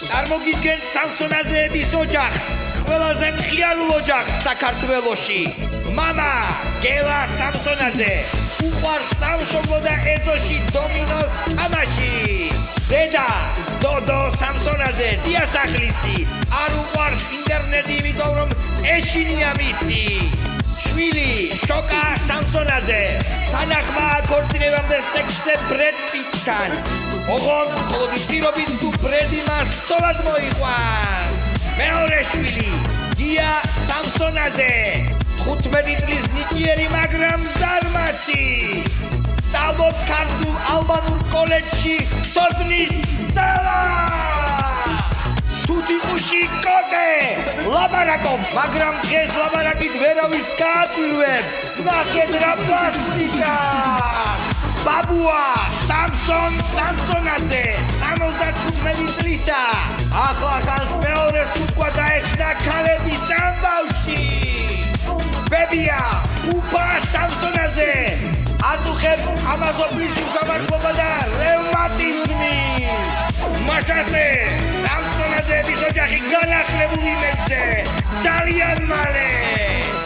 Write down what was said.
წარმოგიდგენთ სამსონაძეების ოჯახს, ყველაზე მხიარულ ოჯახს საქართველოში. მამა გელა სამსონაძე უყვარს სამშობლო და ეზოში დომინოს თამაში. დედა დოდო სამსონაძე დიასახლისი არ უყვარს ინტერნეტი, იმიტომ რომ ეშინია მისი. შვილი შოკა სამსონაძე თანახმა აქორწინებამდე სექსზე ბრედ პიტთან. ოღონდ მხოლოდ ის პირობით თუ ბრედი მას სწორად მოიყვანს. მეორე შვილი გია სამსონაძე 15 წლის ნიჭიერი, მაგრამ ზარმაცი. სწავლობს ქართულ ალბანურ კოლეჯში სოდნის ძალა. თუთიყუში კოტე ლაბარაკობს, მაგრამ დღეს ლაბარაკით ვერავის გააკვირვებს. ნახეთ რა პლასტიკა. ბაბუა სამსონ სამსონაძე 75 წლისა. ახლახანს მეორეს უკვე დაეხსნა ქალების ამბავში. ბებია უფა სამსონაძე აწუხებს ამაზობლის უსამართლობა და რევმატიზმი. მაშასე სამსონაძეების ოჯახი განახლებული მეძე ძალიან მალე.